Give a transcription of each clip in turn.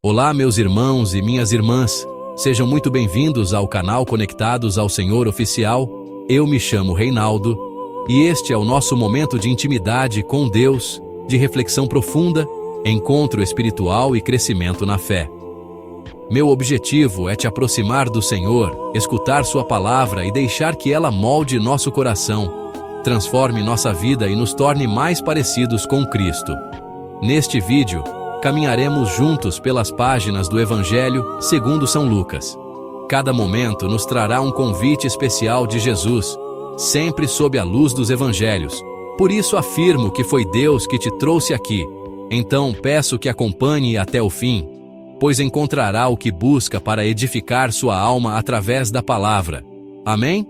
Olá, meus irmãos e minhas irmãs. Sejam muito bem-vindos ao canal Conectados ao Senhor Oficial. Eu me chamo Reinaldo e este é o nosso momento de intimidade com Deus, de reflexão profunda, encontro espiritual e crescimento na fé. Meu objetivo é te aproximar do Senhor, escutar Sua palavra e deixar que ela molde nosso coração, transforme nossa vida e nos torne mais parecidos com Cristo. Neste vídeo, caminharemos juntos pelas páginas do Evangelho segundo São Lucas. Cada momento nos trará um convite especial de Jesus, sempre sob a luz dos Evangelhos. Por isso afirmo que foi Deus que te trouxe aqui. Então peço que acompanhe até o fim, pois encontrará o que busca para edificar sua alma através da palavra. Amém?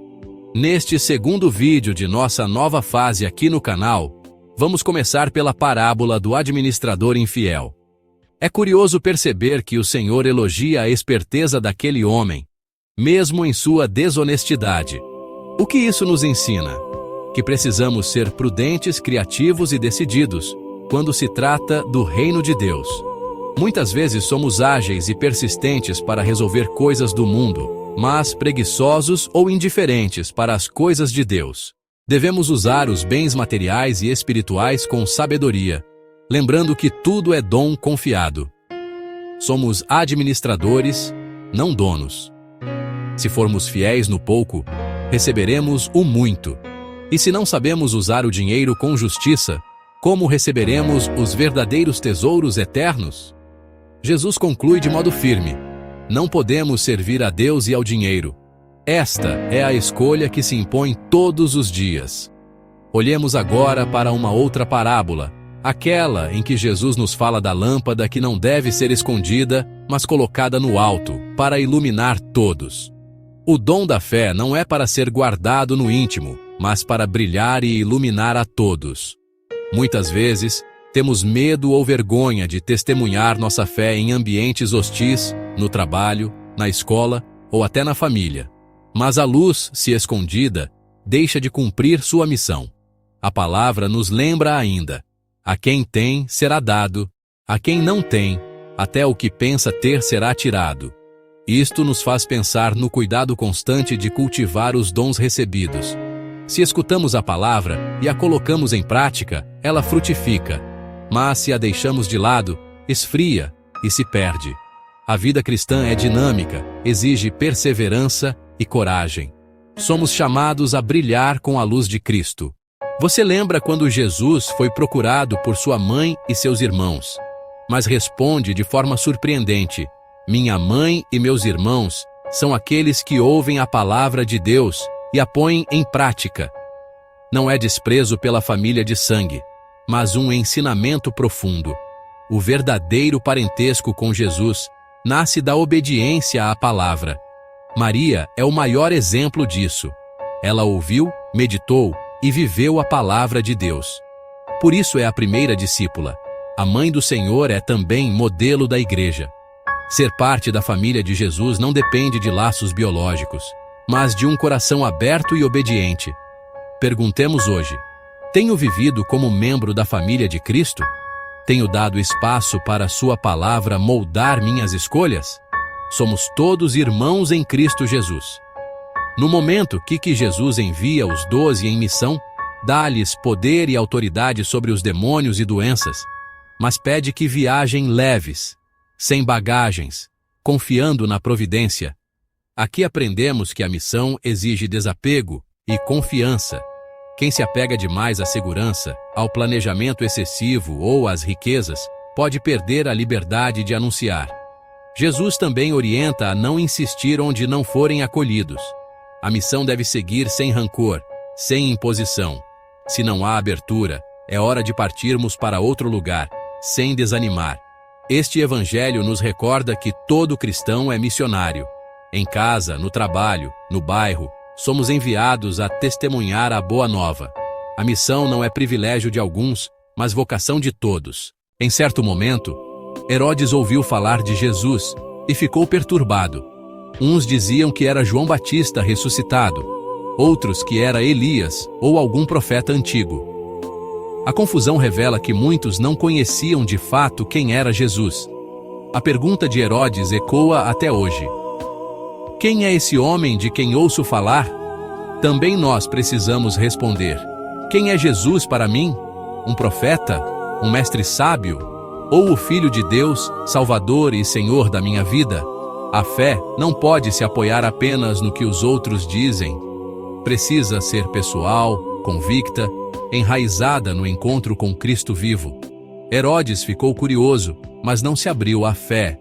Neste segundo vídeo de nossa nova fase aqui no canal, vamos começar pela parábola do administrador infiel. É curioso perceber que o Senhor elogia a esperteza daquele homem, mesmo em sua desonestidade. O que isso nos ensina? Que precisamos ser prudentes, criativos e decididos quando se trata do reino de Deus. Muitas vezes somos ágeis e persistentes para resolver coisas do mundo, mas preguiçosos ou indiferentes para as coisas de Deus. Devemos usar os bens materiais e espirituais com sabedoria, lembrando que tudo é dom confiado. Somos administradores, não donos. Se formos fiéis no pouco, receberemos o muito. E se não sabemos usar o dinheiro com justiça, como receberemos os verdadeiros tesouros eternos? Jesus conclui de modo firme: não podemos servir a Deus e ao dinheiro. Esta é a escolha que se impõe todos os dias. Olhemos agora para uma outra parábola, aquela em que Jesus nos fala da lâmpada que não deve ser escondida, mas colocada no alto, para iluminar todos. O dom da fé não é para ser guardado no íntimo, mas para brilhar e iluminar a todos. Muitas vezes, temos medo ou vergonha de testemunhar nossa fé em ambientes hostis, no trabalho, na escola ou até na família. Mas a luz, se escondida, deixa de cumprir sua missão. A palavra nos lembra ainda: a quem tem, será dado; a quem não tem, até o que pensa ter será tirado. Isto nos faz pensar no cuidado constante de cultivar os dons recebidos. Se escutamos a palavra e a colocamos em prática, ela frutifica. Mas se a deixamos de lado, esfria e se perde. A vida cristã é dinâmica, exige perseverança e coragem. Somos chamados a brilhar com a luz de Cristo. Você lembra quando Jesus foi procurado por sua mãe e seus irmãos? Mas responde de forma surpreendente: minha mãe e meus irmãos são aqueles que ouvem a palavra de Deus e a põem em prática. Não é desprezo pela família de sangue, mas um ensinamento profundo. O verdadeiro parentesco com Jesus nasce da obediência à palavra. Maria é o maior exemplo disso. Ela ouviu, meditou e viveu a palavra de Deus. Por isso é a primeira discípula. A mãe do Senhor é também modelo da igreja. Ser parte da família de Jesus não depende de laços biológicos, mas de um coração aberto e obediente. Perguntemos hoje: tenho vivido como membro da família de Cristo? Tenho dado espaço para Sua palavra moldar minhas escolhas? Somos todos irmãos em Cristo Jesus. No momento que Jesus envia os 12 em missão, dá-lhes poder e autoridade sobre os demônios e doenças, mas pede que viajem leves, sem bagagens, confiando na providência. Aqui aprendemos que a missão exige desapego e confiança. Quem se apega demais à segurança, ao planejamento excessivo ou às riquezas, pode perder a liberdade de anunciar. Jesus também orienta a não insistir onde não forem acolhidos. A missão deve seguir sem rancor, sem imposição. Se não há abertura, é hora de partirmos para outro lugar, sem desanimar. Este evangelho nos recorda que todo cristão é missionário. Em casa, no trabalho, no bairro, somos enviados a testemunhar a boa nova. A missão não é privilégio de alguns, mas vocação de todos. Em certo momento, Herodes ouviu falar de Jesus e ficou perturbado. Uns diziam que era João Batista ressuscitado, outros que era Elias ou algum profeta antigo. A confusão revela que muitos não conheciam de fato quem era Jesus. A pergunta de Herodes ecoa até hoje. Quem é esse homem de quem ouço falar? Também nós precisamos responder. Quem é Jesus para mim? Um profeta? Um mestre sábio? Ou o Filho de Deus, Salvador e Senhor da minha vida? A fé não pode se apoiar apenas no que os outros dizem. Precisa ser pessoal, convicta, enraizada no encontro com Cristo vivo. Herodes ficou curioso, mas não se abriu à fé.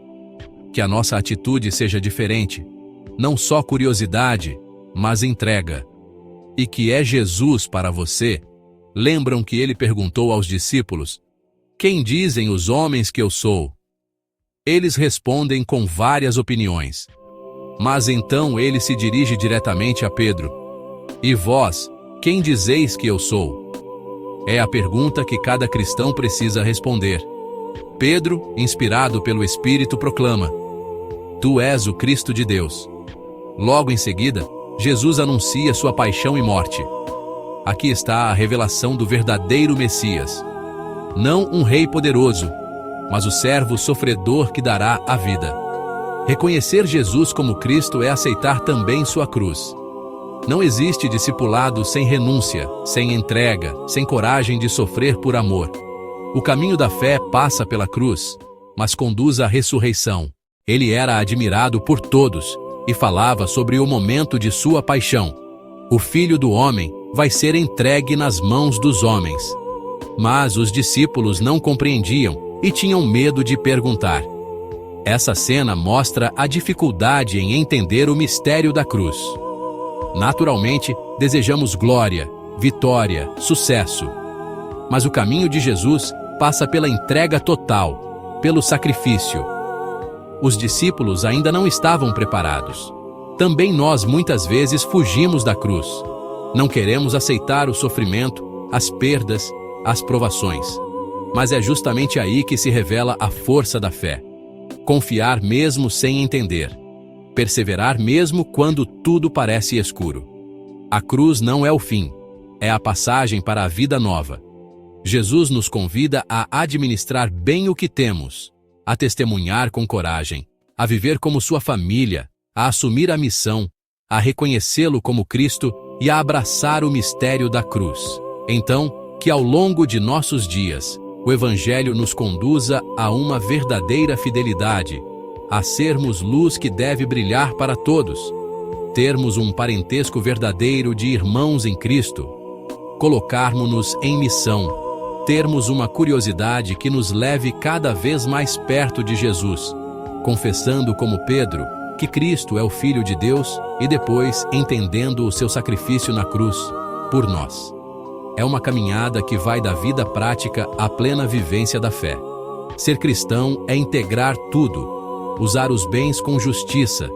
Que a nossa atitude seja diferente. Não só curiosidade, mas entrega. E que é Jesus para você? Lembram que ele perguntou aos discípulos: quem dizem os homens que eu sou? Eles respondem com várias opiniões. Mas então ele se dirige diretamente a Pedro. E vós, quem dizeis que eu sou? É a pergunta que cada cristão precisa responder. Pedro, inspirado pelo Espírito, proclama: Tu és o Cristo de Deus. Logo em seguida, Jesus anuncia sua paixão e morte. Aqui está a revelação do verdadeiro Messias. Não um rei poderoso, mas o servo sofredor que dará a vida. Reconhecer Jesus como Cristo é aceitar também sua cruz. Não existe discipulado sem renúncia, sem entrega, sem coragem de sofrer por amor. O caminho da fé passa pela cruz, mas conduz à ressurreição. Ele era admirado por todos e falava sobre o momento de sua paixão. O Filho do Homem vai ser entregue nas mãos dos homens. Mas os discípulos não compreendiam e tinham medo de perguntar. Essa cena mostra a dificuldade em entender o mistério da cruz. Naturalmente, desejamos glória, vitória, sucesso. Mas o caminho de Jesus passa pela entrega total, pelo sacrifício. Os discípulos ainda não estavam preparados. Também nós muitas vezes fugimos da cruz. Não queremos aceitar o sofrimento, as perdas, as provações. Mas é justamente aí que se revela a força da fé. Confiar mesmo sem entender. Perseverar mesmo quando tudo parece escuro. A cruz não é o fim, é a passagem para a vida nova. Jesus nos convida a administrar bem o que temos, a testemunhar com coragem, a viver como sua família, a assumir a missão, a reconhecê-lo como Cristo e a abraçar o mistério da cruz. Então, que ao longo de nossos dias, o Evangelho nos conduza a uma verdadeira fidelidade, a sermos luz que deve brilhar para todos, termos um parentesco verdadeiro de irmãos em Cristo, colocarmos-nos em missão, termos uma curiosidade que nos leve cada vez mais perto de Jesus, confessando como Pedro que Cristo é o Filho de Deus e depois entendendo o seu sacrifício na cruz, por nós. É uma caminhada que vai da vida prática à plena vivência da fé. Ser cristão é integrar tudo, usar os bens com justiça,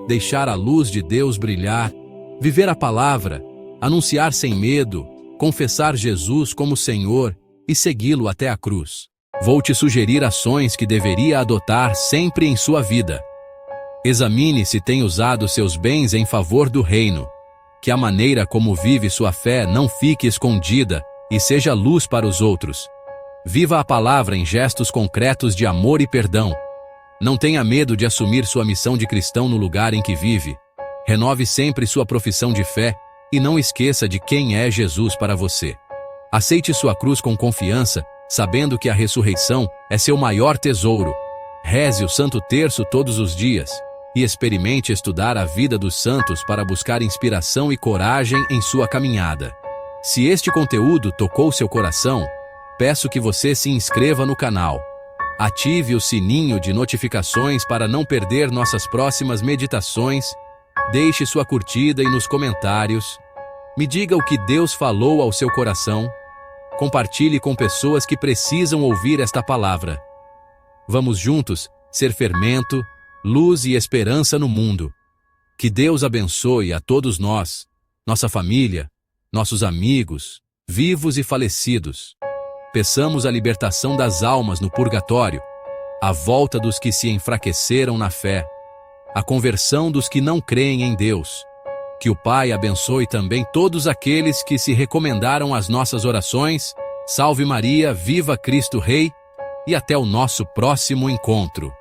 deixar a luz de Deus brilhar, viver a palavra, anunciar sem medo, confessar Jesus como Senhor e segui-lo até a cruz. Vou te sugerir ações que deveria adotar sempre em sua vida. Examine se tem usado seus bens em favor do reino. Que a maneira como vive sua fé não fique escondida e seja luz para os outros. Viva a palavra em gestos concretos de amor e perdão. Não tenha medo de assumir sua missão de cristão no lugar em que vive. Renove sempre sua profissão de fé e não esqueça de quem é Jesus para você. Aceite sua cruz com confiança, sabendo que a ressurreição é seu maior tesouro. Reze o Santo Terço todos os dias e experimente estudar a vida dos santos para buscar inspiração e coragem em sua caminhada. Se este conteúdo tocou seu coração, peço que você se inscreva no canal. Ative o sininho de notificações para não perder nossas próximas meditações. Deixe sua curtida e nos comentários. Me diga o que Deus falou ao seu coração. Compartilhe com pessoas que precisam ouvir esta palavra. Vamos juntos ser fermento, luz e esperança no mundo. Que Deus abençoe a todos nós, nossa família, nossos amigos, vivos e falecidos. Peçamos a libertação das almas no purgatório, a volta dos que se enfraqueceram na fé, a conversão dos que não creem em Deus. Que o Pai abençoe também todos aqueles que se recomendaram às nossas orações. Salve Maria, viva Cristo Rei, e até o nosso próximo encontro.